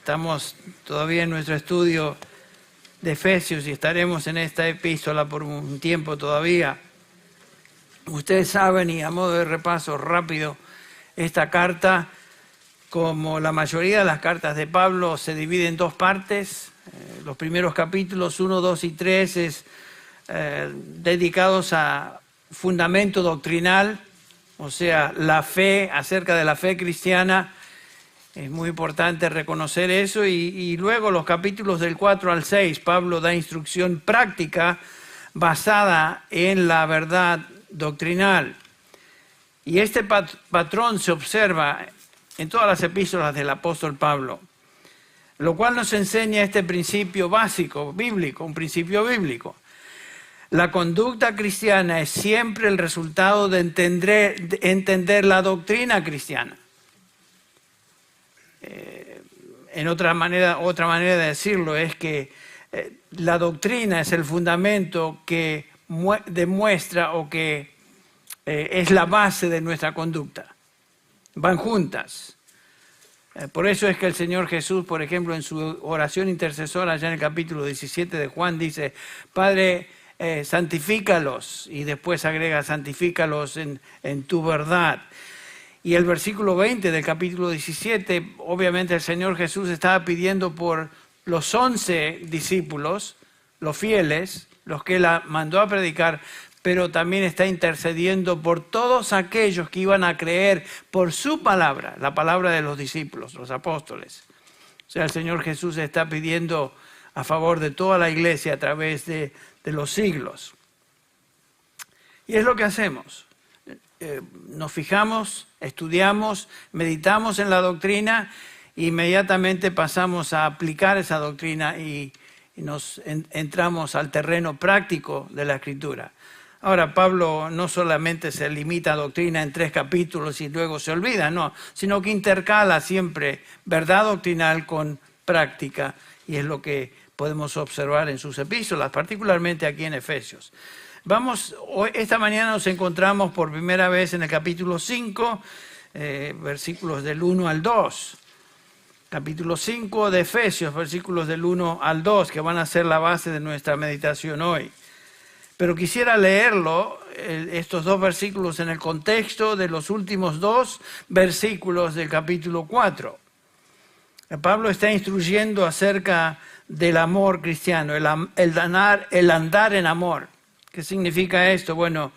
Estamos todavía en nuestro estudio de Efesios y estaremos en esta epístola por un tiempo todavía. Ustedes saben, y a modo de repaso rápido, esta carta, como la mayoría de las cartas de Pablo, se divide en dos partes. Los primeros capítulos 1, 2 y 3 es dedicados a fundamento doctrinal, o sea, la fe, acerca de la fe cristiana. Es muy importante reconocer eso. Y luego los capítulos del 4 al 6, Pablo da instrucción práctica basada en la verdad doctrinal. Y este patrón se observa en todas las epístolas del apóstol Pablo, lo cual nos enseña este principio básico, bíblico, un principio bíblico. La conducta cristiana es siempre el resultado de entender la doctrina cristiana. En otra manera de decirlo es que la doctrina es el fundamento que demuestra o que es la base de nuestra conducta. Van juntas. Por eso es que el Señor Jesús, por ejemplo, en su oración intercesora, allá en el capítulo 17 de Juan, dice: Padre, santifícalos, y después agrega: santifícalos en tu verdad. Y el versículo 20 del capítulo 17, obviamente el Señor Jesús estaba pidiendo por los 11 discípulos, los fieles, los que Él mandó a predicar, pero también está intercediendo por todos aquellos que iban a creer por su palabra, la palabra de los discípulos, los apóstoles. O sea, el Señor Jesús está pidiendo a favor de toda la iglesia a través de los siglos. Y es lo que hacemos. Nos fijamos, estudiamos, meditamos en la doctrina e inmediatamente pasamos a aplicar esa doctrina y nos entramos al terreno práctico de la Escritura. Ahora, Pablo no solamente se limita a doctrina en 3 capítulos y luego se olvida, no, sino que intercala siempre verdad doctrinal con práctica, y es lo que podemos observar en sus epístolas, particularmente aquí en Efesios. Esta mañana nos encontramos por primera vez en el capítulo 5, versículos del 1 al 2. Capítulo 5 de Efesios, versículos del 1 al 2, que van a ser la base de nuestra meditación hoy. Pero quisiera leerlo, estos 2 versículos, en el contexto de los últimos 2 versículos del capítulo 4. Pablo está instruyendo acerca del amor cristiano, el andar en amor. ¿Qué significa esto? Bueno,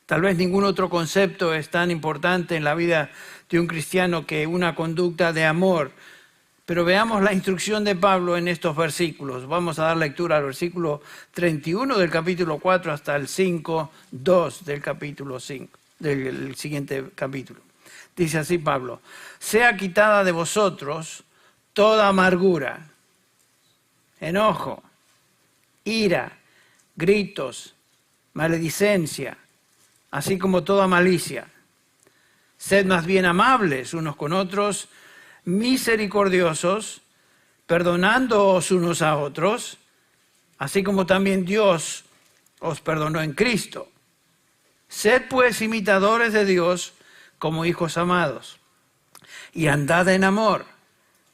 tal vez ningún otro concepto es tan importante en la vida de un cristiano que una conducta de amor. Pero veamos la instrucción de Pablo en estos versículos. Vamos a dar lectura al versículo 31 del capítulo 4 hasta el 5:2 del capítulo 5, del siguiente capítulo. Dice así Pablo: sea quitada de vosotros toda amargura, enojo, ira, gritos, maledicencia, así como toda malicia. Sed más bien amables unos con otros, misericordiosos, perdonándoos unos a otros, así como también Dios os perdonó en Cristo. Sed pues imitadores de Dios como hijos amados, y andad en amor,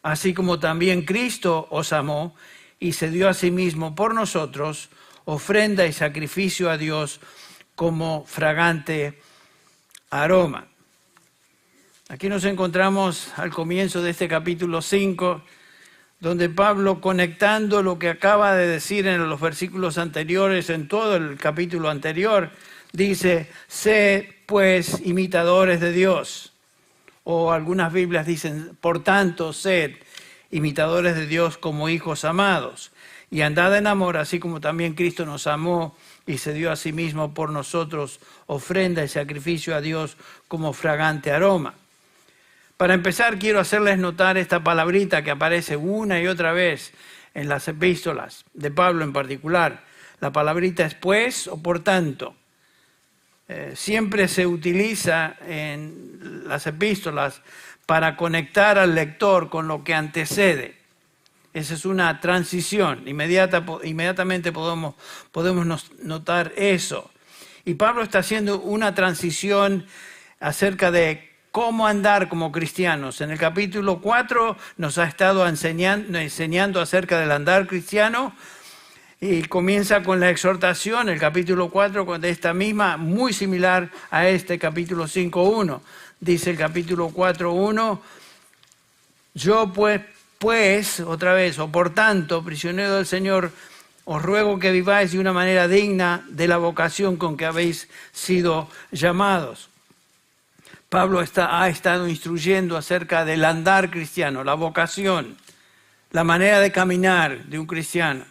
así como también Cristo os amó y se dio a sí mismo por nosotros, ofrenda y sacrificio a Dios como fragante aroma. Aquí nos encontramos al comienzo de este capítulo 5, donde Pablo, conectando lo que acaba de decir en los versículos anteriores, en todo el capítulo anterior, dice: sed pues imitadores de Dios. O algunas Biblias dicen: por tanto, sed imitadores de Dios como hijos amados. Y andad en amor, así como también Cristo nos amó y se dio a sí mismo por nosotros, ofrenda y sacrificio a Dios como fragante aroma. Para empezar, quiero hacerles notar esta palabrita que aparece una y otra vez en las epístolas, de Pablo en particular. La palabrita es pues o por tanto. Siempre se utiliza en las epístolas para conectar al lector con lo que antecede. Esa es una transición, inmediatamente podemos notar eso. Y Pablo está haciendo una transición acerca de cómo andar como cristianos. En el capítulo 4 nos ha estado enseñando acerca del andar cristiano y comienza con la exhortación, el capítulo 4, con esta misma, muy similar a este capítulo 5.1. Dice el capítulo 4.1, yo pues, otra vez, o por tanto, prisionero del Señor, os ruego que viváis de una manera digna de la vocación con que habéis sido llamados. Pablo ha estado instruyendo acerca del andar cristiano, la vocación, la manera de caminar de un cristiano.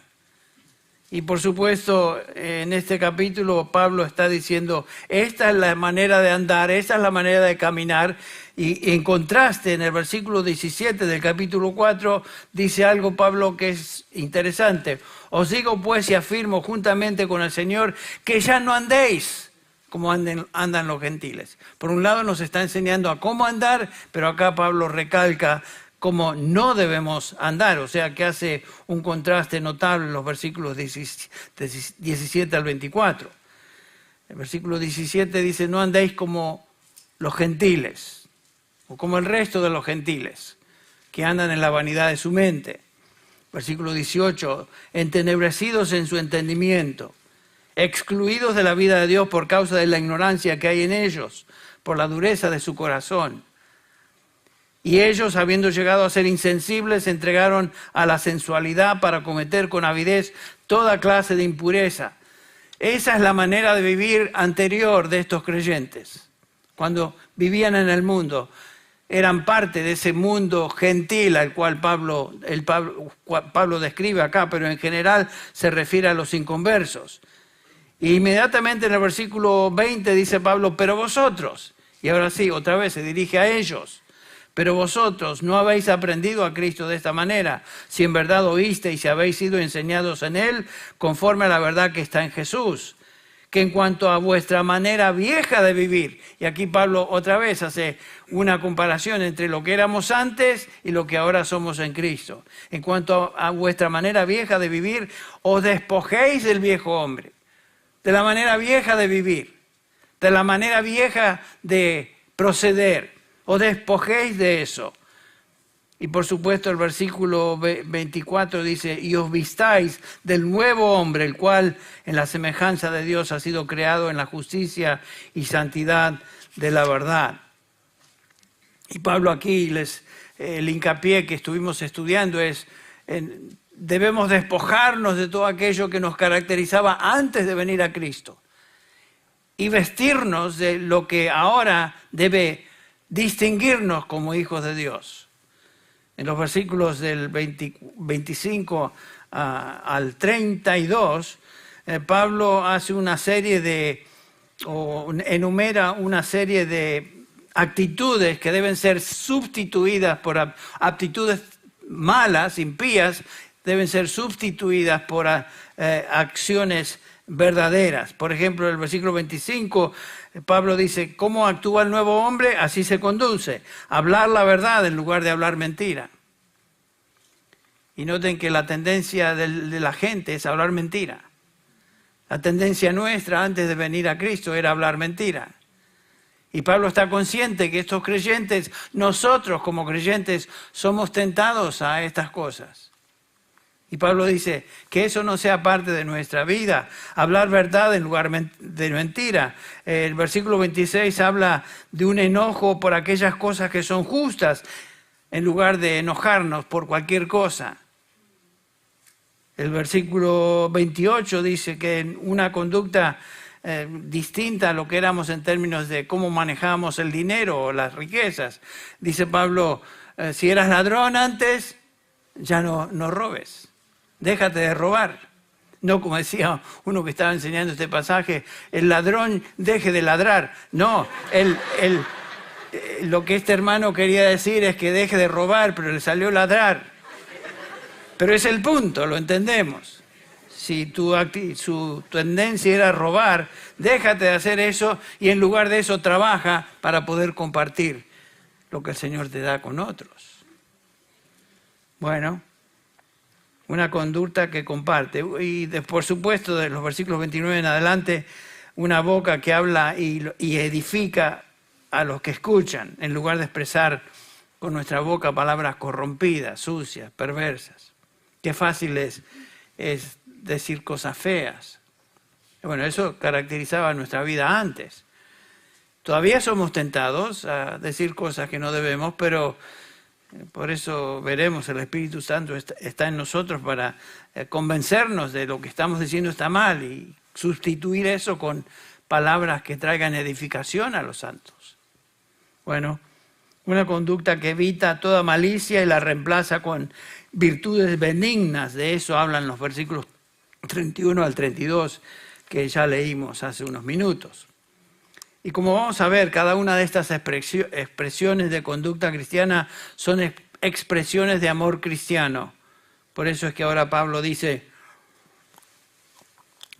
Y por supuesto, en este capítulo Pablo está diciendo, esta es la manera de andar, esta es la manera de caminar. Y en contraste, en el versículo 17 del capítulo 4, dice algo Pablo que es interesante. Os digo pues y afirmo juntamente con el Señor que ya no andéis como andan los gentiles. Por un lado nos está enseñando a cómo andar, pero acá Pablo recalca cómo no debemos andar, o sea que hace un contraste notable en los versículos 17 al 24. El versículo 17 dice, no andéis como los gentiles, o como el resto de los gentiles, que andan en la vanidad de su mente. Versículo 18, entenebrecidos en su entendimiento, excluidos de la vida de Dios por causa de la ignorancia que hay en ellos, por la dureza de su corazón. Y ellos, habiendo llegado a ser insensibles, se entregaron a la sensualidad para cometer con avidez toda clase de impureza. Esa es la manera de vivir anterior de estos creyentes. Cuando vivían en el mundo, eran parte de ese mundo gentil al cual Pablo describe acá, pero en general se refiere a los inconversos. Y inmediatamente en el versículo 20 dice Pablo, pero vosotros, y ahora sí, otra vez se dirige a ellos, pero vosotros no habéis aprendido a Cristo de esta manera, si en verdad oísteis y si habéis sido enseñados en Él, conforme a la verdad que está en Jesús, que en cuanto a vuestra manera vieja de vivir, y aquí Pablo otra vez hace una comparación entre lo que éramos antes y lo que ahora somos en Cristo. En cuanto a vuestra manera vieja de vivir, os despojéis del viejo hombre, de la manera vieja de vivir, de la manera vieja de proceder, os despojéis de eso. Y por supuesto el versículo 24 dice, y os vistáis del nuevo hombre, el cual en la semejanza de Dios ha sido creado en la justicia y santidad de la verdad. Y Pablo aquí, el hincapié que estuvimos estudiando es, debemos despojarnos de todo aquello que nos caracterizaba antes de venir a Cristo y vestirnos de lo que ahora debe distinguirnos como hijos de Dios. En los versículos del 25 al 32, Pablo hace una serie enumera una serie de actitudes que deben ser sustituidas por actitudes malas, impías, deben ser sustituidas por acciones verdaderas. Por ejemplo, en el versículo 25, Pablo dice, ¿cómo actúa el nuevo hombre? Así se conduce. Hablar la verdad en lugar de hablar mentira. Y noten que la tendencia de la gente es hablar mentira. La tendencia nuestra antes de venir a Cristo era hablar mentira. Y Pablo está consciente que estos creyentes, nosotros como creyentes, somos tentados a estas cosas. Y Pablo dice que eso no sea parte de nuestra vida, hablar verdad en lugar de mentira. El versículo 26 habla de un enojo por aquellas cosas que son justas, en lugar de enojarnos por cualquier cosa. El versículo 28 dice que una conducta distinta a lo que éramos en términos de cómo manejábamos el dinero o las riquezas. Dice Pablo, si eras ladrón antes, ya no robes. Déjate de robar. No, como decía uno que estaba enseñando este pasaje, el ladrón deje de ladrar. No, lo que este hermano quería decir es que deje de robar, pero le salió ladrar. Pero es el punto, lo entendemos. Si su tendencia era robar, déjate de hacer eso y en lugar de eso trabaja para poder compartir lo que el Señor te da con otros. Bueno, una conducta que comparte. Y por supuesto, de los versículos 29 en adelante, una boca que habla y edifica a los que escuchan, en lugar de expresar con nuestra boca palabras corrompidas, sucias, perversas. Qué fácil es decir cosas feas. Bueno, eso caracterizaba nuestra vida antes. Todavía somos tentados a decir cosas que no debemos, pero por eso veremos, el Espíritu Santo está en nosotros para convencernos de lo que estamos diciendo está mal y sustituir eso con palabras que traigan edificación a los santos. Bueno, una conducta que evita toda malicia y la reemplaza con virtudes benignas. De eso hablan los versículos 31 al 32 que ya leímos hace unos minutos. Y como vamos a ver, cada una de estas expresiones de conducta cristiana son expresiones de amor cristiano. Por eso es que ahora Pablo dice,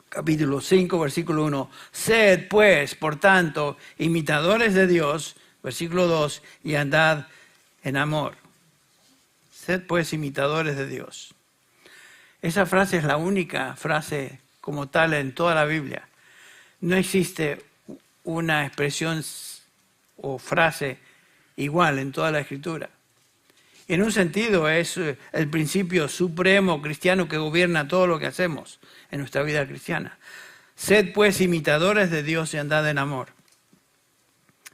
capítulo 5, versículo 1, sed pues, por tanto, imitadores de Dios, versículo 2, y andad en amor. Sed pues imitadores de Dios. Esa frase es la única frase como tal en toda la Biblia. No existe una expresión o frase igual en toda la Escritura. En un sentido es el principio supremo cristiano que gobierna todo lo que hacemos en nuestra vida cristiana. Sed pues imitadores de Dios y andad en amor.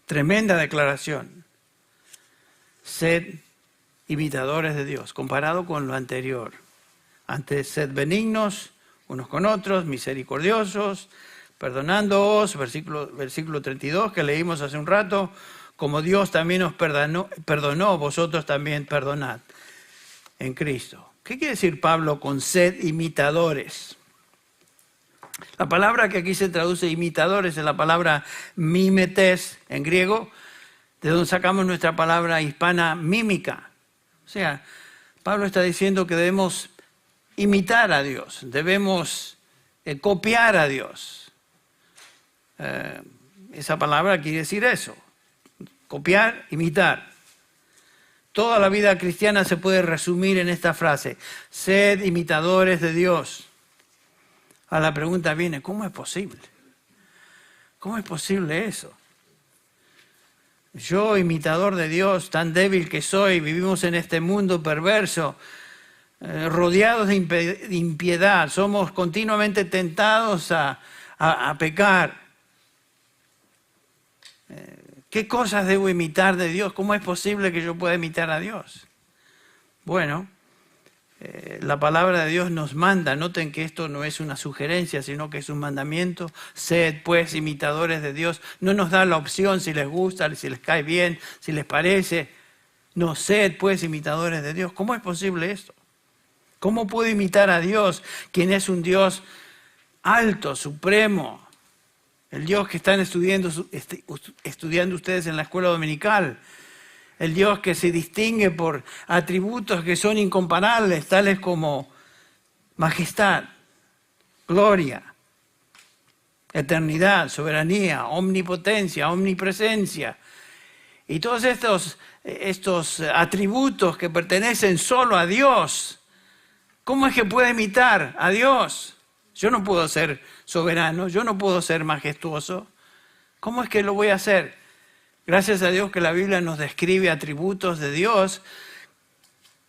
Tremenda declaración. Sed imitadores de Dios, comparado con lo anterior. Antes, sed benignos unos con otros, misericordiosos, perdonándoos, versículo 32 que leímos hace un rato, como Dios también os perdonó, vosotros también perdonad en Cristo. ¿Qué quiere decir Pablo con sed imitadores? La palabra que aquí se traduce imitadores es la palabra mimetes en griego, de donde sacamos nuestra palabra hispana mímica. O sea, Pablo está diciendo que debemos imitar a Dios, debemos copiar a Dios. Esa palabra quiere decir eso, copiar, imitar. Toda la vida cristiana se puede resumir en esta frase, sed imitadores de Dios. A la pregunta viene, ¿cómo es posible? ¿Cómo es posible eso? Yo, imitador de Dios, tan débil que soy, vivimos en este mundo perverso, rodeados de impiedad, somos continuamente tentados a pecar. ¿Qué cosas debo imitar de Dios? ¿Cómo es posible que yo pueda imitar a Dios? Bueno, la palabra de Dios nos manda, noten que esto no es una sugerencia, sino que es un mandamiento. Sed pues imitadores de Dios. No nos da la opción si les gusta, si les cae bien, si les parece. No, sed pues imitadores de Dios. ¿Cómo es posible esto? ¿Cómo puedo imitar a Dios, quien es un Dios alto, supremo? El Dios que están estudiando ustedes en la escuela dominical. El Dios que se distingue por atributos que son incomparables, tales como majestad, gloria, eternidad, soberanía, omnipotencia, omnipresencia. Y todos estos atributos que pertenecen solo a Dios, ¿cómo es que puede imitar a Dios? Yo no puedo ser soberano, yo no puedo ser majestuoso. ¿Cómo es que lo voy a hacer? Gracias a Dios que la Biblia nos describe atributos de Dios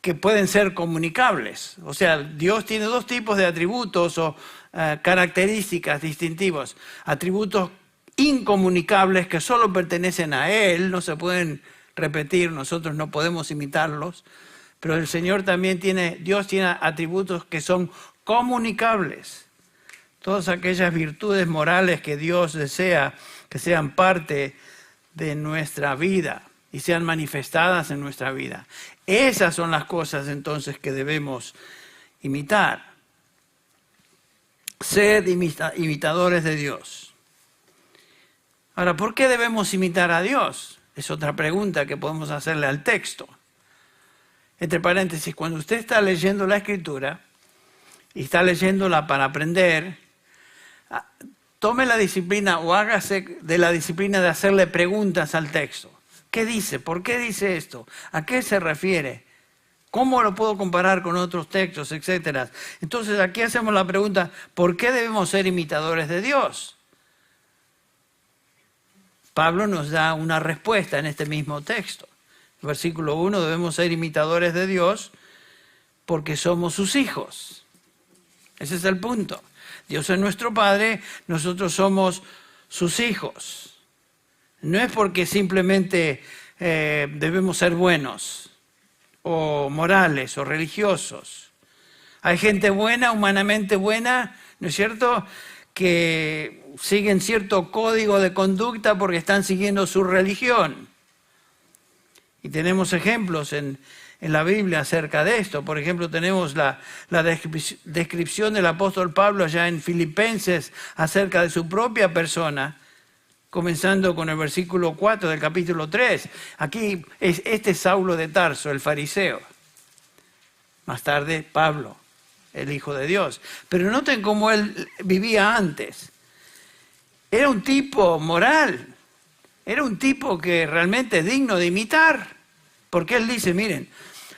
que pueden ser comunicables. O sea, Dios tiene dos tipos de atributos o características distintivos. Atributos incomunicables que solo pertenecen a Él, no se pueden repetir, nosotros no podemos imitarlos. Pero el Señor también Dios tiene atributos que son comunicables. Todas aquellas virtudes morales que Dios desea que sean parte de nuestra vida y sean manifestadas en nuestra vida. Esas son las cosas entonces que debemos imitar. Sed imitadores de Dios. Ahora, ¿por qué debemos imitar a Dios? Es otra pregunta que podemos hacerle al texto. Entre paréntesis, cuando usted está leyendo la Escritura y está leyéndola para aprender, tome la disciplina o hágase de la disciplina de hacerle preguntas al texto. ¿Qué dice? ¿Por qué dice esto? ¿A qué se refiere? ¿Cómo lo puedo comparar con otros textos, etcétera? Entonces aquí hacemos la pregunta, ¿por qué debemos ser imitadores de Dios? Pablo nos da una respuesta en este mismo texto. Versículo 1, debemos ser imitadores de Dios porque somos sus hijos. Ese es el punto. Dios es nuestro Padre, nosotros somos sus hijos. No es porque simplemente debemos ser buenos, o morales, o religiosos. Hay gente buena, humanamente buena, ¿no es cierto?, que siguen cierto código de conducta porque están siguiendo su religión. Y tenemos ejemplos en la Biblia acerca de esto. Por ejemplo, tenemos la descripción del apóstol Pablo allá en Filipenses acerca de su propia persona, comenzando con el versículo 4 del capítulo 3. Aquí este es Saulo de Tarso, el fariseo. Más tarde, Pablo, el Hijo de Dios. Pero noten cómo él vivía antes. Era un tipo moral. Era un tipo que realmente es digno de imitar. Porque él dice, miren,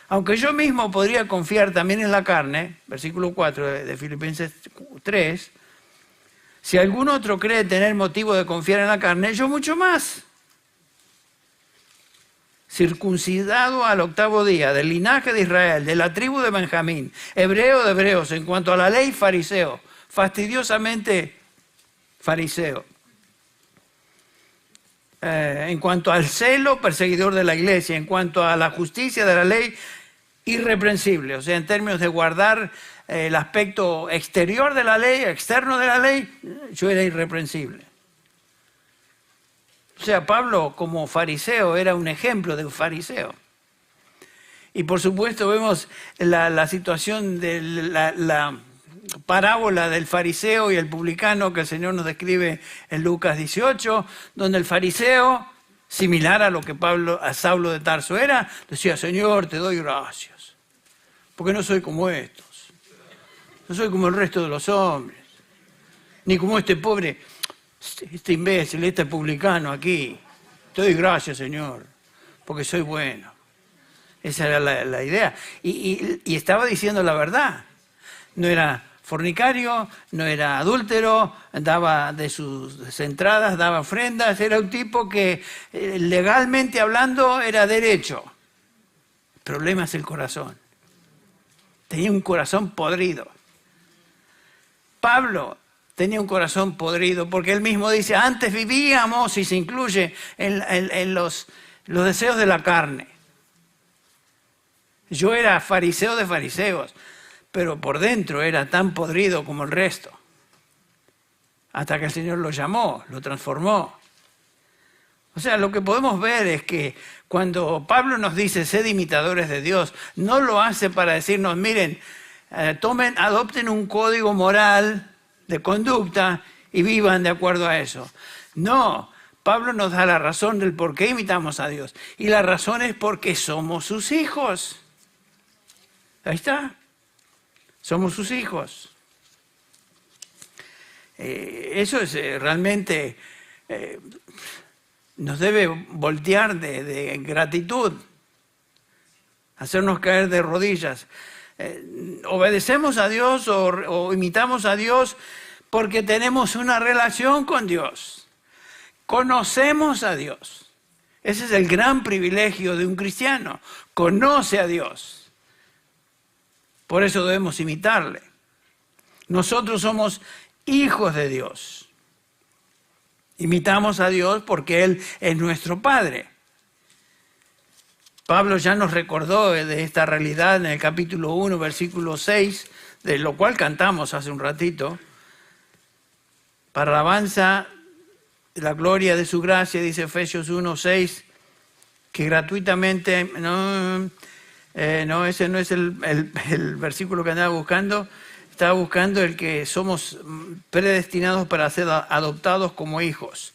aunque yo mismo podría confiar también en la carne, versículo 4 de Filipenses 3, si algún otro cree tener motivo de confiar en la carne, yo mucho más. Circuncidado al 8º día, del linaje de Israel, de la tribu de Benjamín, hebreo de hebreos, en cuanto a la ley, fariseo, fastidiosamente fariseo. En cuanto al celo, perseguidor de la iglesia. En cuanto a la justicia de la ley, irreprensible. O sea, en términos de guardar el aspecto exterior de la ley, externo de la ley, yo era irreprensible. O sea, Pablo como fariseo era un ejemplo de un fariseo. Y por supuesto vemos la situación de la parábola del fariseo y el publicano que el Señor nos describe en Lucas 18, donde el fariseo, similar a lo que a Saulo de Tarso era, decía, Señor, te doy gracias, porque no soy como estos, no soy como el resto de los hombres, ni como este pobre, este imbécil, este publicano aquí. Te doy gracias, Señor, porque soy bueno. Esa era la idea. Y estaba diciendo la verdad. No era fornicario, no era adúltero, daba de sus entradas, daba ofrendas. Era un tipo que legalmente hablando era derecho. El problema es el corazón. Tenía un corazón podrido. Pablo tenía un corazón podrido porque él mismo dice, antes vivíamos, y se incluye en los deseos de la carne. Yo era fariseo de fariseos, pero por dentro era tan podrido como el resto. Hasta que el Señor lo llamó, lo transformó. O sea, lo que podemos ver es que cuando Pablo nos dice, sed imitadores de Dios, no lo hace para decirnos, miren, adopten un código moral de conducta y vivan de acuerdo a eso. No, Pablo nos da la razón del por qué imitamos a Dios. Y la razón es porque somos sus hijos. Ahí está. Somos sus hijos. Eso es realmente, nos debe voltear de gratitud, hacernos caer de rodillas. Obedecemos a Dios o imitamos a Dios porque tenemos una relación con Dios. Conocemos a Dios. Ese es el gran privilegio de un cristiano. Conoce a Dios. Por eso debemos imitarle. Nosotros somos hijos de Dios. Imitamos a Dios porque Él es nuestro Padre. Pablo ya nos recordó de esta realidad en el capítulo 1, versículo 6, de lo cual cantamos hace un ratito. Para alabanza de la gloria de su gracia, dice Efesios 1, 6, que gratuitamente, ese no es el versículo que andaba buscando. Estaba buscando el que somos predestinados para ser adoptados como hijos.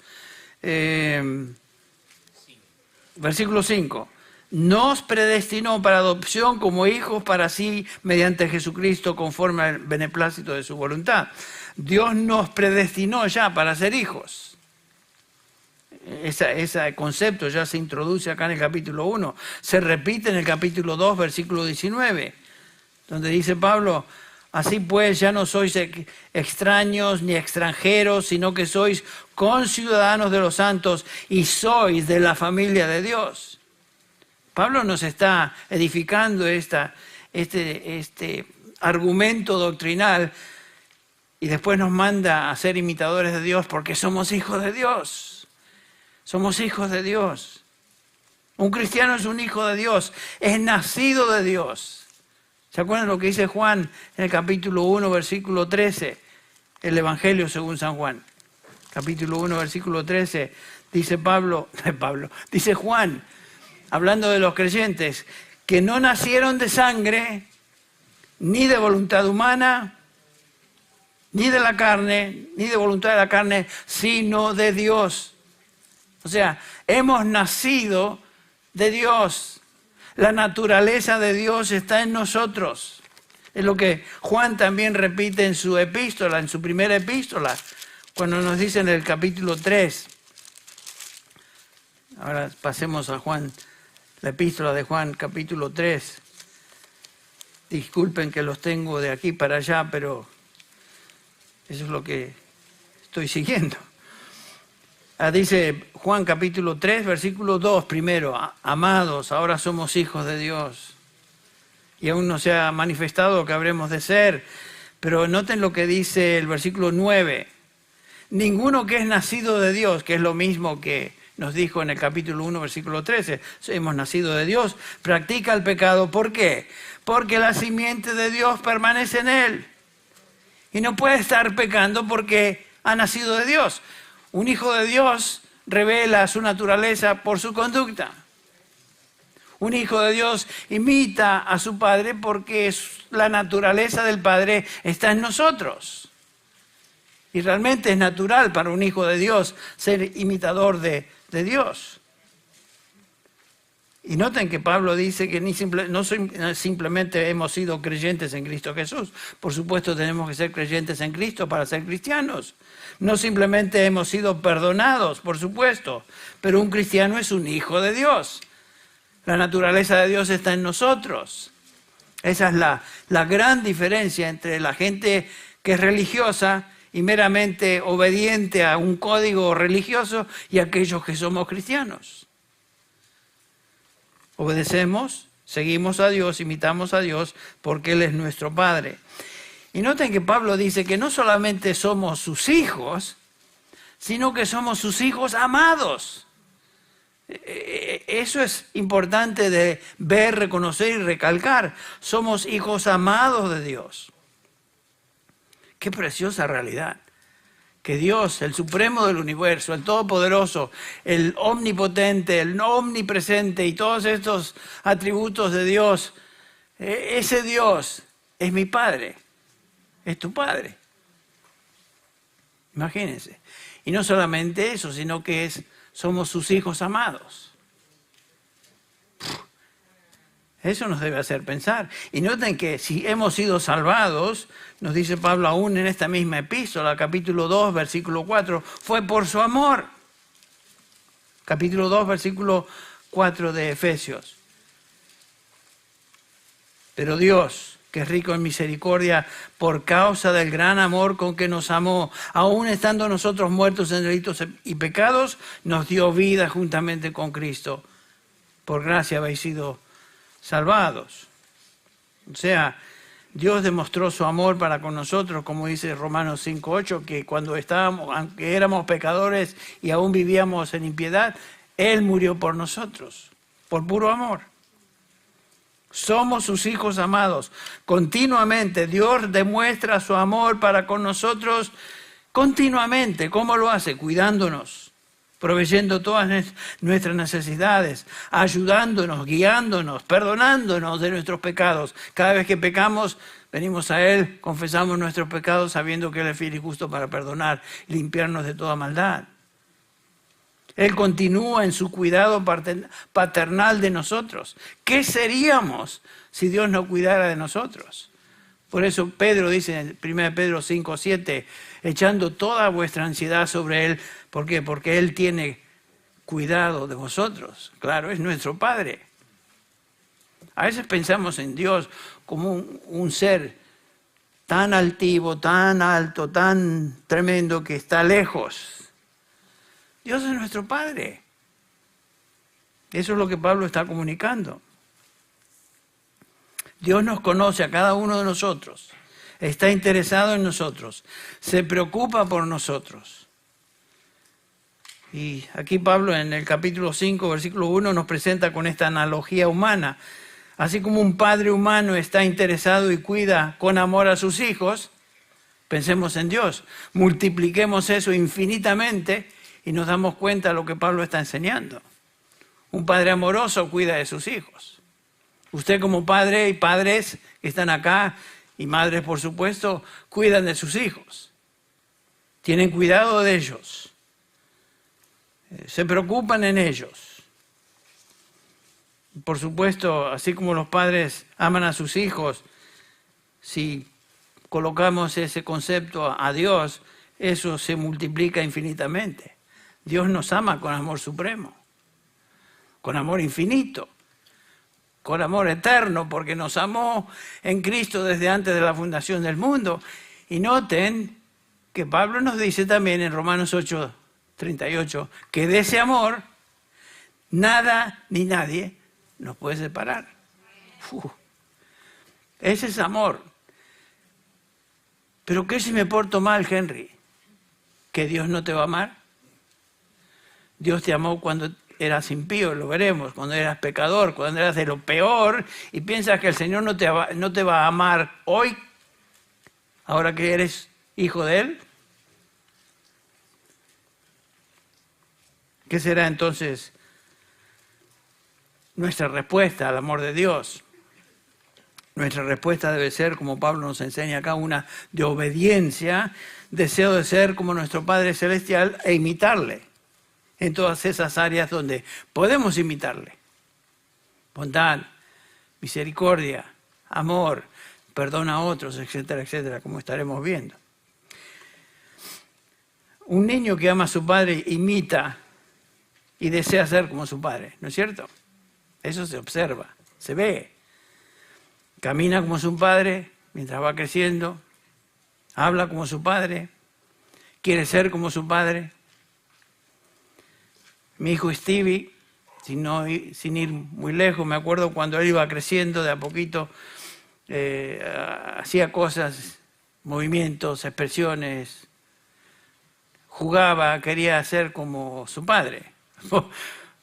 Versículo 5. Nos predestinó para adopción como hijos para sí mediante Jesucristo conforme al beneplácito de su voluntad. Dios nos predestinó ya para ser hijos. Ese concepto ya se introduce acá en el capítulo 1. Se repite en el capítulo 2, versículo 19, donde dice Pablo, Así pues, ya no sois extraños ni extranjeros, sino que sois conciudadanos de los santos y sois de la familia de Dios. Pablo nos está edificando este argumento doctrinal y después nos manda a ser imitadores de Dios porque somos hijos de Dios. Somos hijos de Dios. Un cristiano es un hijo de Dios, es nacido de Dios. ¿Se acuerdan lo que dice Juan en el capítulo 1, versículo 13? El Evangelio según San Juan. Capítulo 1, versículo 13, dice dice Juan, hablando de los creyentes, que no nacieron de sangre, ni de voluntad humana, ni de la carne, ni de voluntad de la carne, sino de Dios. O sea, hemos nacido de Dios. La naturaleza de Dios está en nosotros. Es lo que Juan también repite en su epístola, en su primera epístola, cuando nos dice en el capítulo 3. Ahora pasemos a Juan, la epístola de Juan, capítulo 3. Disculpen que los tengo de aquí para allá, pero eso es lo que estoy siguiendo. Dice Juan capítulo 3, versículo 2 primero, amados, ahora somos hijos de Dios. Y aún no se ha manifestado lo que habremos de ser. Pero noten lo que dice el versículo 9. Ninguno que es nacido de Dios, que es lo mismo que nos dijo en el capítulo 1, versículo 13, hemos nacido de Dios, practica el pecado. ¿Por qué? Porque la simiente de Dios permanece en él. Y no puede estar pecando porque ha nacido de Dios. Un hijo de Dios revela su naturaleza por su conducta. Un hijo de Dios imita a su padre porque la naturaleza del padre está en nosotros. Y realmente es natural para un hijo de Dios ser imitador de Dios. Y noten que Pablo dice que no simplemente hemos sido creyentes en Cristo Jesús. Por supuesto tenemos que ser creyentes en Cristo para ser cristianos. No simplemente hemos sido perdonados, por supuesto, pero un cristiano es un hijo de Dios. La naturaleza de Dios está en nosotros. Esa es la gran diferencia entre la gente que es religiosa y meramente obediente a un código religioso y aquellos que somos cristianos. Obedecemos, seguimos a Dios, imitamos a Dios porque Él es nuestro Padre. Y noten que Pablo dice que no solamente somos sus hijos, sino que somos sus hijos amados. Eso es importante de ver, reconocer y recalcar. Somos hijos amados de Dios. Qué preciosa realidad. Que Dios, el supremo del universo, el todopoderoso, el omnipotente, el omnipresente y todos estos atributos de Dios, ese Dios es mi Padre, es tu Padre. Imagínense. Y no solamente eso, sino que somos sus hijos amados. Eso nos debe hacer pensar. Y noten que si hemos sido salvados, nos dice Pablo aún en esta misma epístola, capítulo 2, versículo 4, fue por su amor. Capítulo 2, versículo 4 de Efesios. Pero Dios, que es rico en misericordia, por causa del gran amor con que nos amó, aún estando nosotros muertos en delitos y pecados, nos dio vida juntamente con Cristo. Por gracia habéis sido salvados. O sea, Dios demostró su amor para con nosotros, como dice Romanos 5:8, que cuando aunque éramos pecadores y aún vivíamos en impiedad, Él murió por nosotros, por puro amor. Somos sus hijos amados. Continuamente Dios demuestra su amor para con nosotros continuamente. ¿Cómo lo hace? Cuidándonos, proveyendo todas nuestras necesidades, ayudándonos, guiándonos, perdonándonos de nuestros pecados. Cada vez que pecamos, venimos a Él, confesamos nuestros pecados sabiendo que Él es fiel y justo para perdonar, limpiarnos de toda maldad. Él continúa en su cuidado paternal de nosotros. ¿Qué seríamos si Dios no cuidara de nosotros? Por eso Pedro dice en 1 Pedro 5:7, echando toda vuestra ansiedad sobre Él. ¿Por qué? Porque Él tiene cuidado de vosotros. Claro, es nuestro Padre. A veces pensamos en Dios como un ser tan altivo, tan alto, tan tremendo que está lejos. Dios es nuestro Padre. Eso es lo que Pablo está comunicando. Dios nos conoce a cada uno de nosotros, está interesado en nosotros, se preocupa por nosotros. Y aquí Pablo en el capítulo 5, versículo 1 nos presenta con esta analogía humana. Así como un padre humano está interesado y cuida con amor a sus hijos, pensemos en Dios, multipliquemos eso infinitamente y nos damos cuenta de lo que Pablo está enseñando. Un padre amoroso cuida de sus hijos. Usted como padre y padres que están acá, y madres por supuesto, cuidan de sus hijos. Tienen cuidado de ellos. Se preocupan en ellos. Por supuesto, así como los padres aman a sus hijos, si colocamos ese concepto a Dios, eso se multiplica infinitamente. Dios nos ama con amor supremo, con amor infinito, con amor eterno, porque nos amó en Cristo desde antes de la fundación del mundo. Y noten que Pablo nos dice también en Romanos 8:38, que de ese amor nada ni nadie nos puede separar. Ese es amor. ¿Pero qué si me porto mal, Henry? ¿Que Dios no te va a amar? Dios te amó cuando eras impío, lo veremos, cuando eras pecador, cuando eras de lo peor, y piensas que el Señor no te va a amar hoy, ahora que eres hijo de Él. ¿Qué será entonces nuestra respuesta al amor de Dios? Nuestra respuesta debe ser, como Pablo nos enseña acá, una de obediencia, deseo de ser como nuestro Padre Celestial e imitarle en todas esas áreas donde podemos imitarle. Bondad, misericordia, amor, perdón a otros, etcétera, etcétera, como estaremos viendo. Un niño que ama a su padre imita y desea ser como su padre, ¿no es cierto? Eso se observa, se ve. Camina como su padre mientras va creciendo, habla como su padre, quiere ser como su padre. Mi hijo Stevie, sin ir muy lejos, me acuerdo cuando él iba creciendo de a poquito, hacía cosas, movimientos, expresiones, jugaba, quería ser como su padre.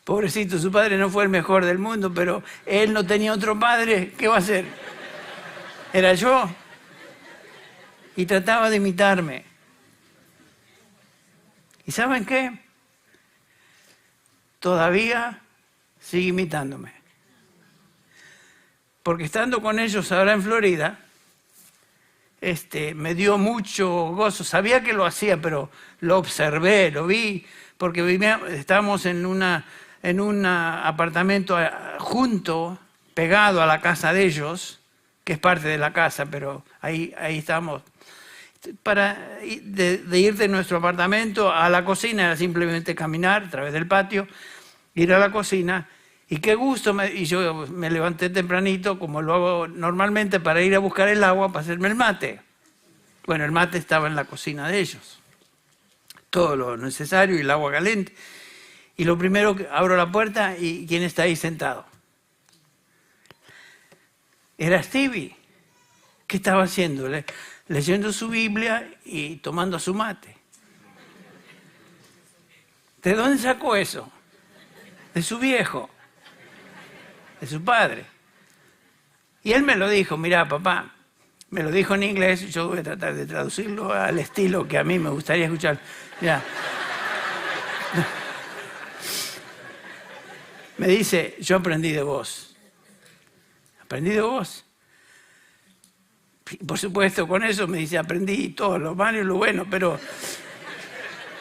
Pobrecito, su padre no fue el mejor del mundo, pero él no tenía otro padre, ¿qué va a hacer? Era yo. Y trataba de imitarme. ¿Y saben qué? Todavía sigue imitándome. Porque estando con ellos ahora en Florida, me dio mucho gozo. Sabía que lo hacía, pero lo observé, lo vi, porque estábamos en un apartamento junto, pegado a la casa de ellos, que es parte de la casa, pero ahí estábamos. De ir de nuestro apartamento a la cocina era simplemente caminar a través del patio, ir a la cocina, y qué gusto, y yo me levanté tempranito, como lo hago normalmente, para ir a buscar el agua para hacerme el mate. Bueno, el mate estaba en la cocina de ellos, todo lo necesario y el agua caliente. Y lo primero que abro la puerta y ¿quién está ahí sentado? Era Stevie. ¿Qué estaba haciendo? Leyendo su Biblia y tomando su mate. ¿De dónde sacó eso? De su viejo, de su padre. Y él me lo dijo, mirá papá, me lo dijo en inglés, yo voy a tratar de traducirlo al estilo que a mí me gustaría escuchar. Mirá. Me dice, yo aprendí de vos. Aprendí de vos. Por supuesto, con eso me dice, aprendí todo, lo malo y lo bueno, pero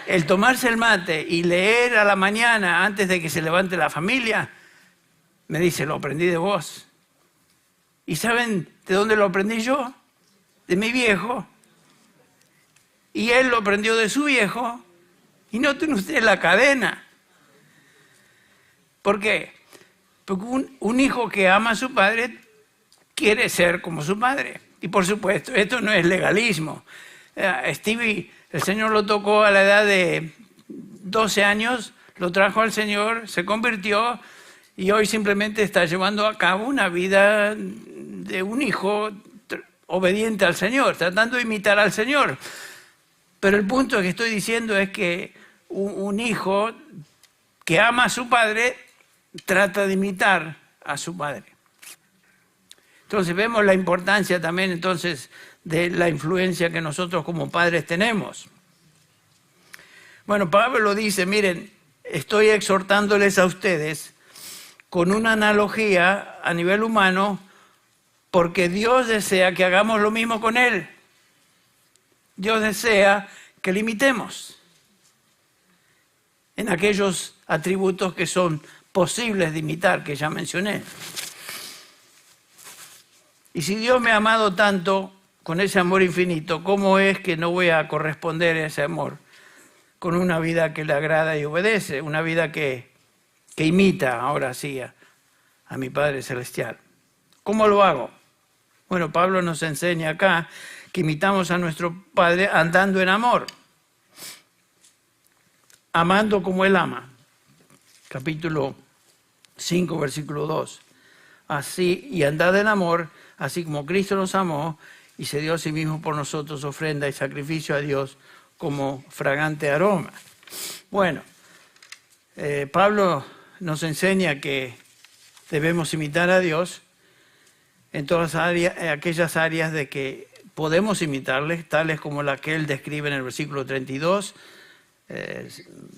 el tomarse el mate y leer a la mañana antes de que se levante la familia, me dice, lo aprendí de vos. ¿Y saben de dónde lo aprendí yo? De mi viejo. Y él lo aprendió de su viejo. Y noten ustedes la cadena. ¿Por qué? Porque un hijo que ama a su padre quiere ser como su padre. Y por supuesto, esto no es legalismo. Stevie, el Señor lo tocó a la edad de 12 años, lo trajo al Señor, se convirtió y hoy simplemente está llevando a cabo una vida de un hijo obediente al Señor, tratando de imitar al Señor. Pero el punto que estoy diciendo es que un hijo que ama a su padre trata de imitar a su padre. Entonces vemos la importancia también entonces de la influencia que nosotros como padres tenemos. Bueno, Pablo lo dice, miren, estoy exhortándoles a ustedes con una analogía a nivel humano, porque Dios desea que hagamos lo mismo con Él. Dios desea que le imitemos en aquellos atributos que son posibles de imitar, que ya mencioné. Y si Dios me ha amado tanto, con ese amor infinito, ¿cómo es que no voy a corresponder a ese amor con una vida que le agrada y obedece? Una vida que imita, ahora sí, a mi Padre Celestial. ¿Cómo lo hago? Bueno, Pablo nos enseña acá que imitamos a nuestro Padre andando en amor, amando como Él ama. Capítulo 5, versículo 2. Así, y andad en amor, así como Cristo nos amó y se dio a sí mismo por nosotros ofrenda y sacrificio a Dios como fragante aroma. Bueno, Pablo nos enseña que debemos imitar a Dios en todas aquellas áreas de que podemos imitarles, tales como la que él describe en el versículo 32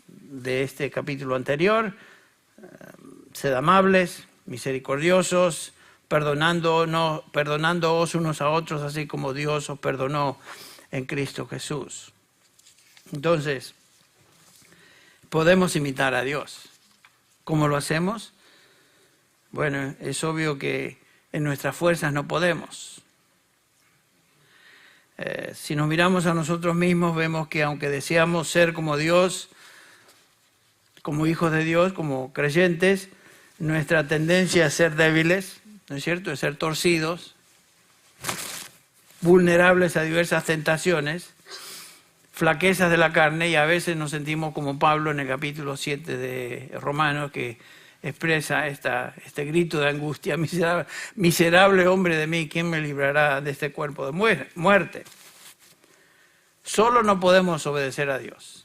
de este capítulo anterior. Sed amables, misericordiosos, perdonándoos unos a otros, así como Dios os perdonó en Cristo Jesús. Entonces, podemos imitar a Dios. ¿Cómo lo hacemos? Bueno, es obvio que en nuestras fuerzas no podemos. Si nos miramos a nosotros mismos, vemos que aunque deseamos ser como Dios, como hijos de Dios, como creyentes, nuestra tendencia es ser débiles, ¿no es cierto?, es ser torcidos, vulnerables a diversas tentaciones, flaquezas de la carne, y a veces nos sentimos como Pablo en el capítulo 7 de Romanos, que expresa este grito de angustia: miserable hombre de mí, ¿quién me librará de este cuerpo de muerte? Solo no podemos obedecer a Dios.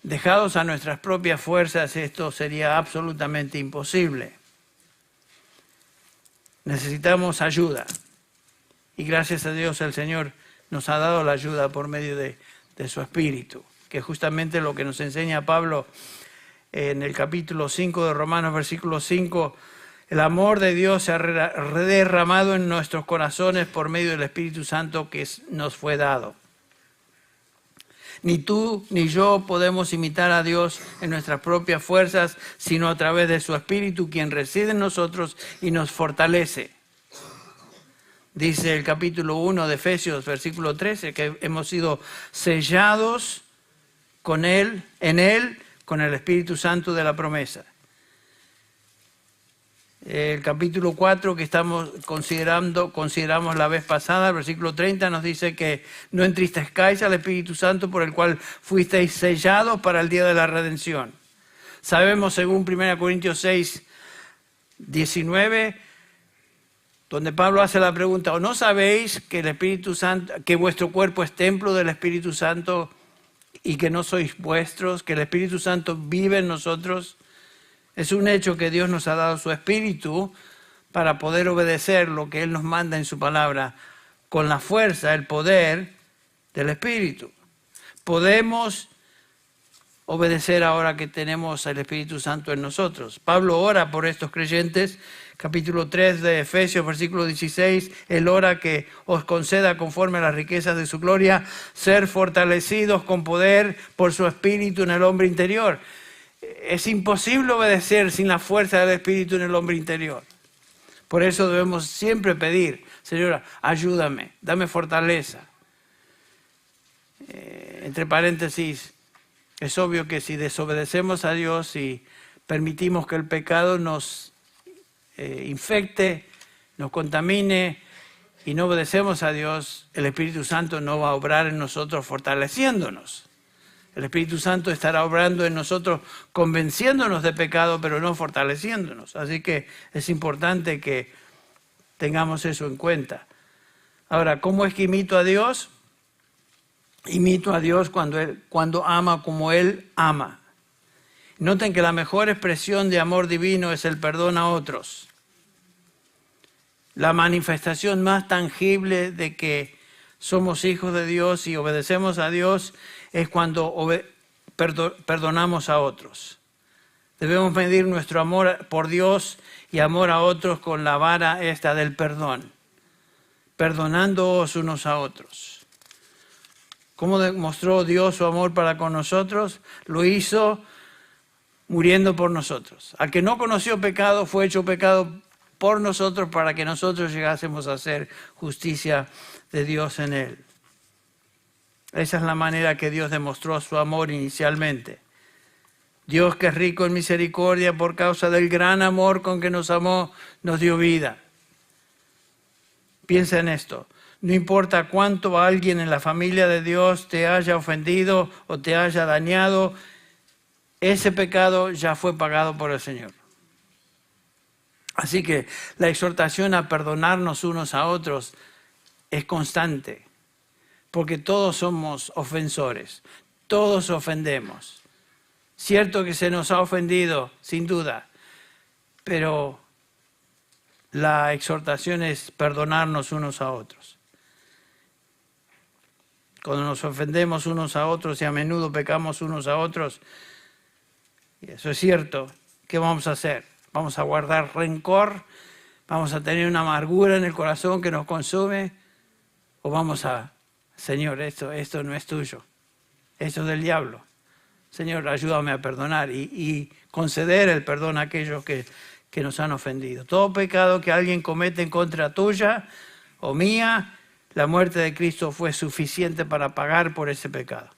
Dejados a nuestras propias fuerzas, esto sería absolutamente imposible. Necesitamos ayuda. Y gracias a Dios el Señor nos ha dado la ayuda por medio de su Espíritu, que es justamente lo que nos enseña Pablo en el capítulo 5 de Romanos, versículo 5. El amor de Dios se ha derramado en nuestros corazones por medio del Espíritu Santo que nos fue dado. Ni tú ni yo podemos imitar a Dios en nuestras propias fuerzas, sino a través de su Espíritu, quien reside en nosotros y nos fortalece. Dice el capítulo 1 de Efesios, versículo 13, que hemos sido sellados con Él, en Él, con el Espíritu Santo de la promesa. El capítulo 4 que consideramos la vez pasada, el versículo 30, nos dice que no entristezcáis al Espíritu Santo, por el cual fuisteis sellados para el día de la redención. Sabemos, según 1 Corintios 6, 19, donde Pablo hace la pregunta: ¿o no sabéis que el Espíritu Santo, que vuestro cuerpo es templo del Espíritu Santo y que no sois vuestros, que el Espíritu Santo vive en nosotros? Es un hecho que Dios nos ha dado su Espíritu para poder obedecer lo que Él nos manda en su palabra con la fuerza, el poder del Espíritu. Podemos obedecer ahora que tenemos al Espíritu Santo en nosotros. Pablo ora por estos creyentes, capítulo 3 de Efesios, versículo 16, Él ora que os conceda conforme a las riquezas de su gloria, ser fortalecidos con poder por su Espíritu en el hombre interior. Es imposible obedecer sin la fuerza del Espíritu en el hombre interior. Por eso debemos siempre pedir: Señor, ayúdame, dame fortaleza. Entre paréntesis, es obvio que si desobedecemos a Dios y permitimos que el pecado nos infecte, nos contamine y no obedecemos a Dios, el Espíritu Santo no va a obrar en nosotros fortaleciéndonos. El Espíritu Santo estará obrando en nosotros convenciéndonos de pecado, pero no fortaleciéndonos. Así que es importante que tengamos eso en cuenta. Ahora, ¿cómo es que imito a Dios? Imito a Dios cuando ama como Él ama. Noten que la mejor expresión de amor divino es el perdón a otros. La manifestación más tangible de que somos hijos de Dios y obedecemos a Dios es cuando perdonamos a otros. Debemos medir nuestro amor por Dios y amor a otros con la vara esta del perdón, perdonándoos unos a otros. ¿Cómo demostró Dios su amor para con nosotros? Lo hizo muriendo por nosotros. Al que no conoció pecado fue hecho pecado por nosotros para que nosotros llegásemos a hacer justicia de Dios en él. Esa es la manera que Dios demostró su amor inicialmente. Dios, que es rico en misericordia por causa del gran amor con que nos amó, nos dio vida. Piensa en esto. No importa cuánto alguien en la familia de Dios te haya ofendido o te haya dañado, ese pecado ya fue pagado por el Señor. Así que la exhortación a perdonarnos unos a otros es constante, porque todos somos ofensores, todos ofendemos. Cierto que se nos ha ofendido, sin duda, pero la exhortación es perdonarnos unos a otros. Cuando nos ofendemos unos a otros y a menudo pecamos unos a otros, y eso es cierto, ¿qué vamos a hacer? Vamos a guardar rencor, vamos a tener una amargura en el corazón que nos consume, o vamos a, Señor, esto no es tuyo, esto es del diablo. Señor, ayúdame a perdonar y conceder el perdón a aquellos que nos han ofendido. Todo pecado que alguien comete en contra tuya o mía, la muerte de Cristo fue suficiente para pagar por ese pecado.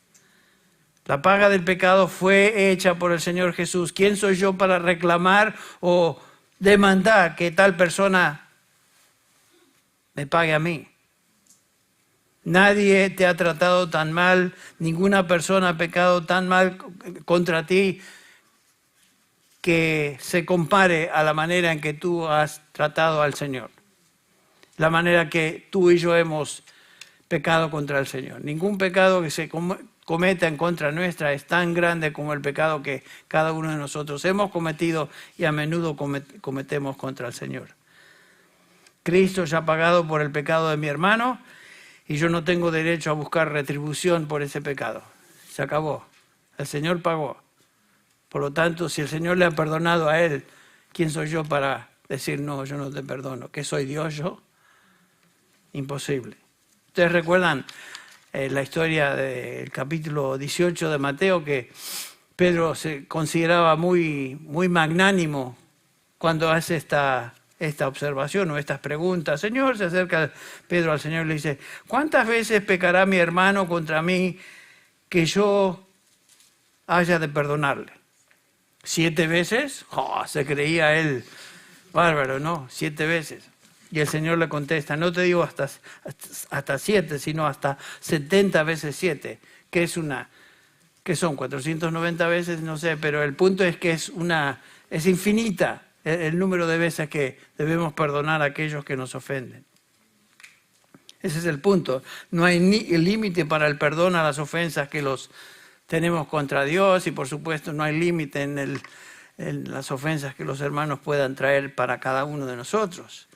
La paga del pecado fue hecha por el Señor Jesús. ¿Quién soy yo para reclamar o demandar que tal persona me pague a mí? Nadie te ha tratado tan mal, ninguna persona ha pecado tan mal contra ti que se compare a la manera en que tú has tratado al Señor. La manera que tú y yo hemos pecado contra el Señor. Ningún pecado que se cometa en contra nuestra es tan grande como el pecado que cada uno de nosotros hemos cometido y a menudo cometemos contra el Señor. Cristo ya ha pagado por el pecado de mi hermano y yo no tengo derecho a buscar retribución por ese pecado. Se acabó. El Señor pagó. Por lo tanto, si el Señor le ha perdonado a él, ¿quién soy yo para decir no, yo no te perdono? ¿Qué soy Dios yo? Imposible. Ustedes recuerdan la historia del capítulo 18 de Mateo, que Pedro se consideraba muy magnánimo cuando hace esta observación o estas preguntas. Señor, se acerca Pedro al Señor y le dice, ¿cuántas veces pecará mi hermano contra mí que yo haya de perdonarle? ¿7 veces? Oh, se creía él bárbaro, ¿no? 7 veces. Y el Señor le contesta, no te digo hasta 7, sino hasta 70 veces 7, que son 490 veces, no sé, pero el punto es que es infinita el número de veces que debemos perdonar a aquellos que nos ofenden. Ese es el punto. No hay límite para el perdón a las ofensas que los tenemos contra Dios y por supuesto no hay límite en las ofensas que los hermanos puedan traer para cada uno de nosotros.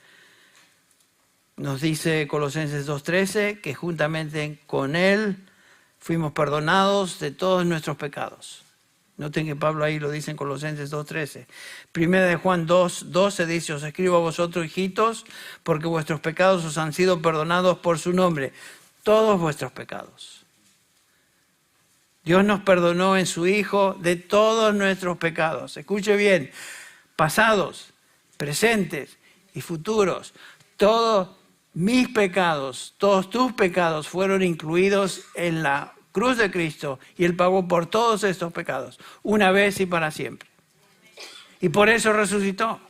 Nos dice Colosenses 2:13 que juntamente con Él fuimos perdonados de todos nuestros pecados. Noten que Pablo ahí lo dice en Colosenses 2:13. Primera de Juan 2:12 dice, os escribo a vosotros, hijitos, porque vuestros pecados os han sido perdonados por su nombre. Todos vuestros pecados. Dios nos perdonó en su Hijo de todos nuestros pecados. Escuche bien, pasados, presentes y futuros. Todos mis pecados, todos tus pecados fueron incluidos en la cruz de Cristo y Él pagó por todos estos pecados, una vez y para siempre. Y por eso resucitó,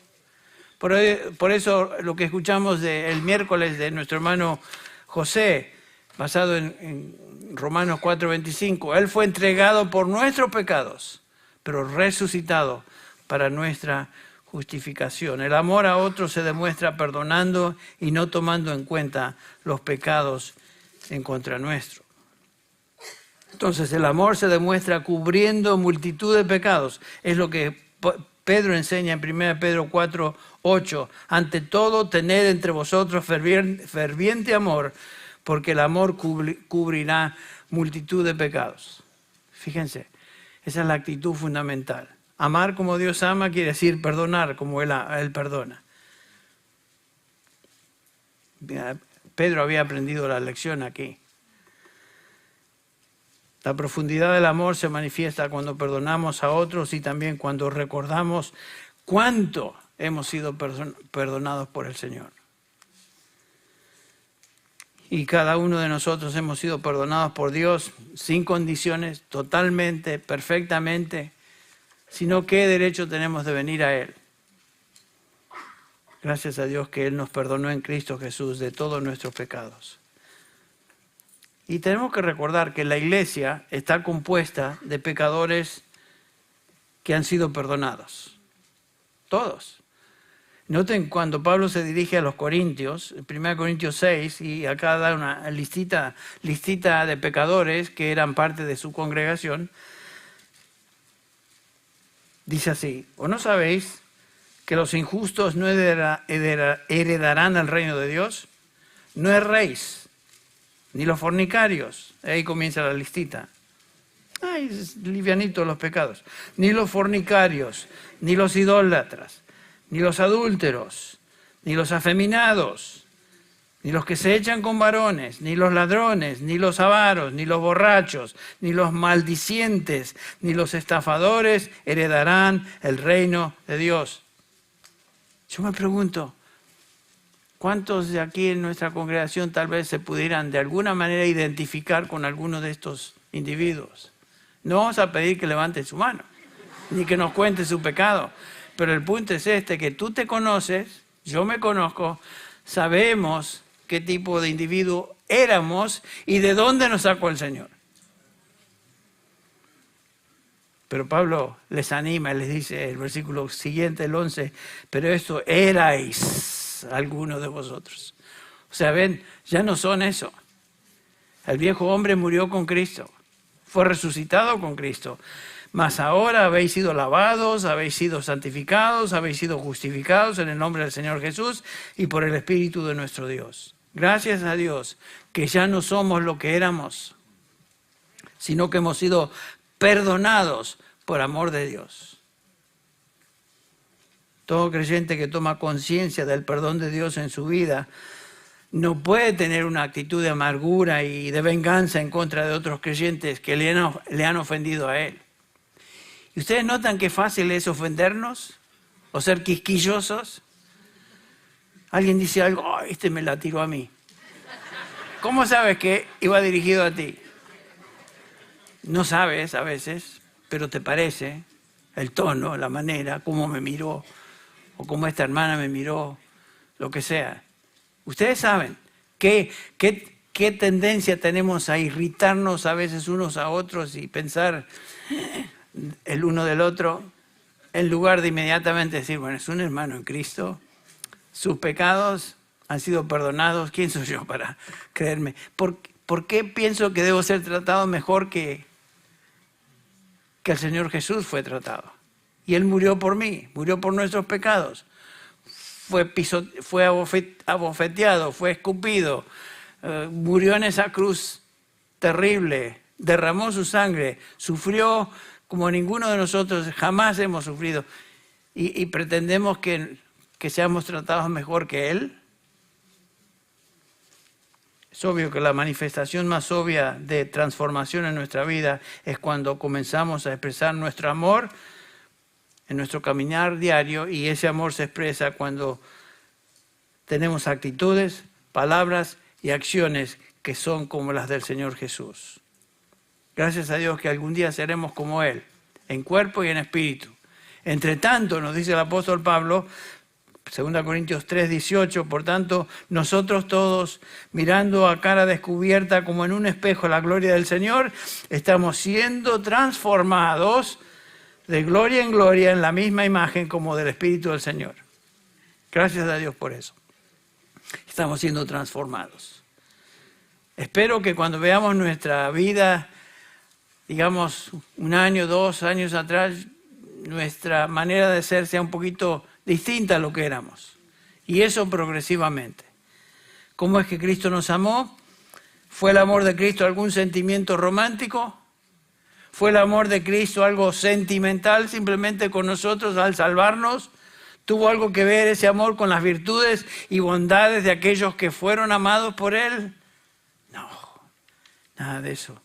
Por eso lo que escuchamos el miércoles de nuestro hermano José, basado en Romanos 4:25, Él fue entregado por nuestros pecados, pero resucitado para nuestra justificación. El amor a otros se demuestra perdonando y no tomando en cuenta los pecados en contra nuestro. Entonces el amor se demuestra cubriendo multitud de pecados. Es lo que Pedro enseña en 1 Pedro 4:8. Ante todo, tened entre vosotros ferviente amor, porque el amor cubrirá multitud de pecados. Fíjense, esa es la actitud fundamental. Amar como Dios ama quiere decir perdonar como Él perdona. Pedro había aprendido la lección aquí. La profundidad del amor se manifiesta cuando perdonamos a otros y también cuando recordamos cuánto hemos sido perdonados por el Señor. Y cada uno de nosotros hemos sido perdonados por Dios sin condiciones, totalmente, perfectamente, sino qué derecho tenemos de venir a Él. Gracias a Dios que Él nos perdonó en Cristo Jesús de todos nuestros pecados. Y tenemos que recordar que la iglesia está compuesta de pecadores que han sido perdonados. Todos. Noten cuando Pablo se dirige a los Corintios, 1 Corintios 6, y acá da una listita de pecadores que eran parte de su congregación. Dice así: ¿o no sabéis que los injustos no heredarán el reino de Dios? No erréis, ni los fornicarios. Ahí comienza la listita. Ay, es livianito los pecados. Ni los fornicarios, ni los idólatras, ni los adúlteros, ni los afeminados, ni los que se echan con varones, ni los ladrones, ni los avaros, ni los borrachos, ni los maldicientes, ni los estafadores heredarán el reino de Dios. Yo me pregunto, ¿cuántos de aquí en nuestra congregación tal vez se pudieran de alguna manera identificar con alguno de estos individuos? No vamos a pedir que levanten su mano, ni que nos cuente su pecado. Pero el punto es que tú te conoces, yo me conozco, sabemos qué tipo de individuo éramos y de dónde nos sacó el Señor. Pero Pablo les anima, les dice el versículo siguiente, el 11, pero esto erais algunos de vosotros. O sea, ven, ya no son eso. El viejo hombre murió con Cristo, fue resucitado con Cristo. Mas ahora habéis sido lavados, habéis sido santificados, habéis sido justificados en el nombre del Señor Jesús y por el Espíritu de nuestro Dios. Gracias a Dios que ya no somos lo que éramos, sino que hemos sido perdonados por amor de Dios. Todo creyente que toma conciencia del perdón de Dios en su vida no puede tener una actitud de amargura y de venganza en contra de otros creyentes que le han ofendido a él. ¿Y ustedes notan qué fácil es ofendernos o ser quisquillosos? Alguien dice algo, oh, este me la tiró a mí. ¿Cómo sabes que iba dirigido a ti? No sabes a veces, pero te parece el tono, la manera, cómo me miró, o cómo esta hermana me miró, lo que sea. Ustedes saben qué tendencia tenemos a irritarnos a veces unos a otros y pensar el uno del otro, en lugar de inmediatamente decir, bueno, es un hermano en Cristo, sus pecados han sido perdonados, ¿quién soy yo para creerme? ¿Por qué pienso que debo ser tratado mejor que el Señor Jesús fue tratado? Y Él murió por mí, murió por nuestros pecados, fue abofeteado, fue escupido, murió en esa cruz terrible, derramó su sangre, sufrió como ninguno de nosotros jamás hemos sufrido, y pretendemos que seamos tratados mejor que Él. Es obvio que la manifestación más obvia de transformación en nuestra vida es cuando comenzamos a expresar nuestro amor en nuestro caminar diario, y ese amor se expresa cuando tenemos actitudes, palabras y acciones que son como las del Señor Jesús. Gracias a Dios que algún día seremos como Él, en cuerpo y en espíritu. Entre tanto, nos dice el apóstol Pablo, 2 Corintios 3:18, por tanto, nosotros todos, mirando a cara descubierta como en un espejo la gloria del Señor, estamos siendo transformados de gloria en gloria en la misma imagen como del Espíritu del Señor. Gracias a Dios por eso. Estamos siendo transformados. Espero que cuando veamos nuestra vida, digamos 1 año, 2 años atrás, nuestra manera de ser sea un poquito distinta a lo que éramos. Y eso progresivamente. ¿Cómo es que Cristo nos amó? ¿Fue el amor de Cristo algún sentimiento romántico? ¿Fue el amor de Cristo algo sentimental simplemente con nosotros al salvarnos? ¿Tuvo algo que ver ese amor con las virtudes y bondades de aquellos que fueron amados por Él? No, nada de eso.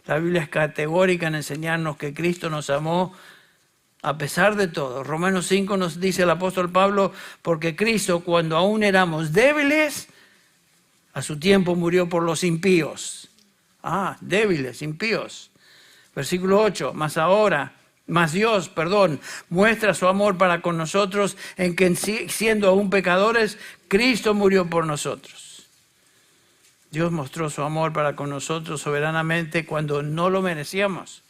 La Biblia es categórica en enseñarnos que Cristo nos amó a pesar de todo. Romanos 5 nos dice el apóstol Pablo, porque Cristo, cuando aún éramos débiles, a su tiempo murió por los impíos. Débiles, impíos. Versículo 8, mas Dios, muestra su amor para con nosotros en que siendo aún pecadores, Cristo murió por nosotros. Dios mostró su amor para con nosotros soberanamente cuando no lo merecíamos.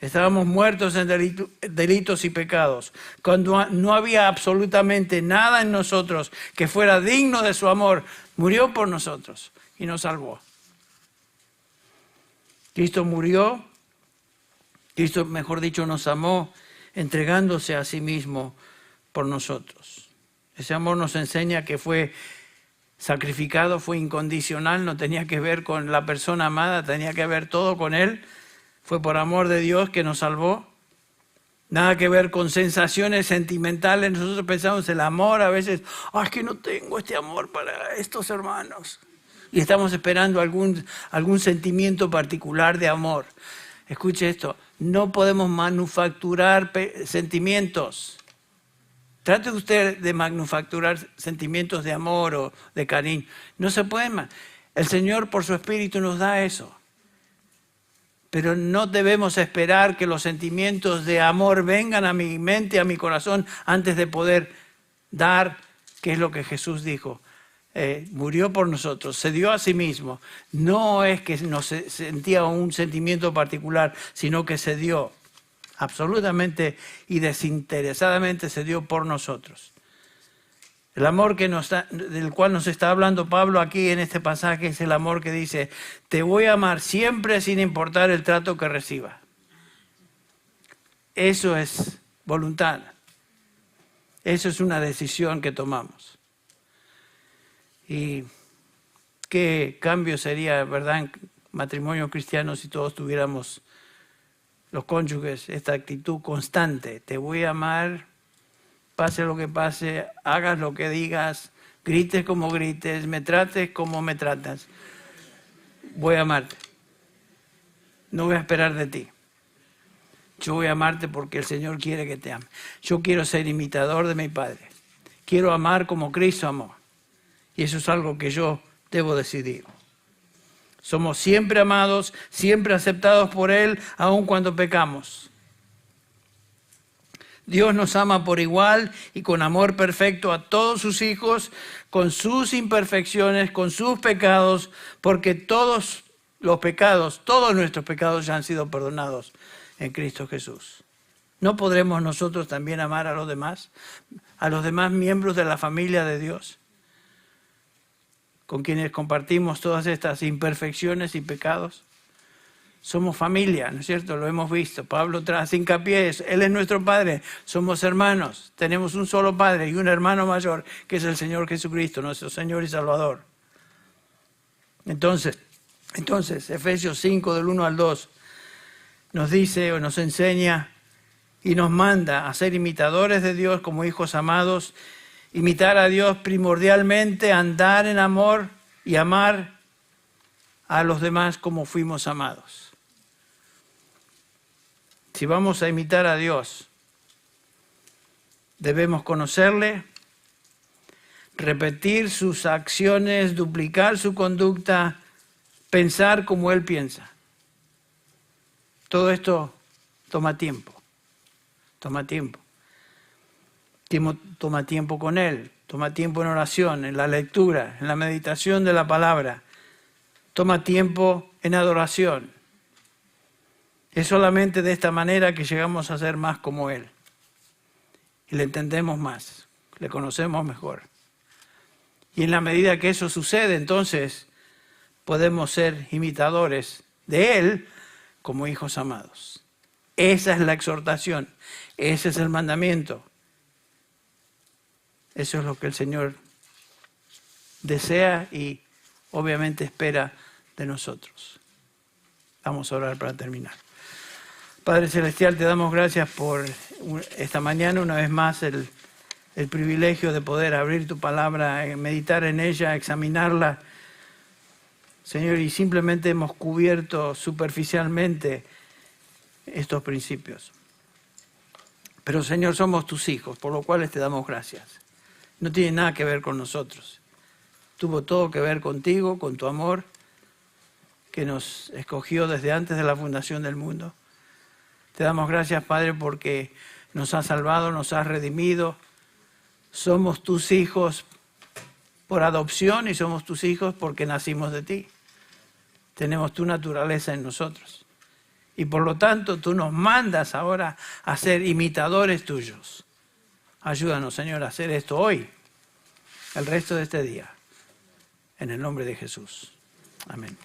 Estábamos muertos en delitos y pecados, cuando no había absolutamente nada en nosotros que fuera digno de su amor. Murió por nosotros y nos salvó. Cristo murió, Cristo, mejor dicho, nos amó entregándose a sí mismo por nosotros. Ese amor nos enseña que fue sacrificado, fue incondicional, no tenía que ver con la persona amada, tenía que ver todo con Él. Fue por amor de Dios que nos salvó. Nada que ver con sensaciones sentimentales. Nosotros pensamos el amor a veces, es que no tengo este amor para estos hermanos. Y estamos esperando algún sentimiento particular de amor. Escuche esto, no podemos manufacturar sentimientos. Trate usted de manufacturar sentimientos de amor o de cariño. No se pueden. El Señor por su Espíritu nos da eso. Pero no debemos esperar que los sentimientos de amor vengan a mi mente, a mi corazón, antes de poder dar, que es lo que Jesús dijo. Murió por nosotros, se dio a sí mismo. No es que nos sentía un sentimiento particular, sino que se dio absolutamente y desinteresadamente, se dio por nosotros. El amor del cual nos está hablando Pablo aquí en este pasaje es el amor que dice, te voy a amar siempre sin importar el trato que reciba. Eso es voluntad. Eso es una decisión que tomamos. Y qué cambio sería, ¿verdad?, en matrimonio cristiano si todos tuviéramos, los cónyuges, esta actitud constante. Te voy a amar, pase lo que pase, hagas lo que digas, grites como grites, me trates como me tratas. Voy a amarte. No voy a esperar de ti. Yo voy a amarte porque el Señor quiere que te ame. Yo quiero ser imitador de mi Padre. Quiero amar como Cristo amó. Y eso es algo que yo debo decidir. Somos siempre amados, siempre aceptados por Él, aun cuando pecamos. Dios nos ama por igual y con amor perfecto a todos sus hijos, con sus imperfecciones, con sus pecados, porque todos nuestros pecados ya han sido perdonados en Cristo Jesús. ¿No podremos nosotros también amar a los demás miembros de la familia de Dios, con quienes compartimos todas estas imperfecciones y pecados? Somos familia, ¿no es cierto? Lo hemos visto. Pablo hace hincapié, Él es nuestro Padre, somos hermanos, tenemos un solo Padre y un hermano mayor, que es el Señor Jesucristo, nuestro Señor y Salvador. Entonces, Efesios 5, del 1 al 2, nos dice o nos enseña y nos manda a ser imitadores de Dios como hijos amados, imitar a Dios primordialmente, andar en amor y amar a los demás como fuimos amados. Si vamos a imitar a Dios, debemos conocerle, repetir sus acciones, duplicar su conducta, pensar como Él piensa. Todo esto toma tiempo. Toma tiempo con Él, toma tiempo en oración, en la lectura, en la meditación de la palabra. Toma tiempo en adoración. Es solamente de esta manera que llegamos a ser más como Él. Y le entendemos más, le conocemos mejor. Y en la medida que eso sucede, entonces podemos ser imitadores de Él como hijos amados. Esa es la exhortación, ese es el mandamiento. Eso es lo que el Señor desea y obviamente espera de nosotros. Vamos a orar para terminar. Padre Celestial, te damos gracias por esta mañana, una vez más, el privilegio de poder abrir tu palabra, meditar en ella, examinarla. Señor, y simplemente hemos cubierto superficialmente estos principios. Pero Señor, somos tus hijos, por lo cual te damos gracias. No tiene nada que ver con nosotros. Tuvo todo que ver contigo, con tu amor, que nos escogió desde antes de la fundación del mundo. Te damos gracias, Padre, porque nos has salvado, nos has redimido. Somos tus hijos por adopción y somos tus hijos porque nacimos de ti. Tenemos tu naturaleza en nosotros. Y por lo tanto, tú nos mandas ahora a ser imitadores tuyos. Ayúdanos, Señor, a hacer esto hoy, el resto de este día. En el nombre de Jesús. Amén.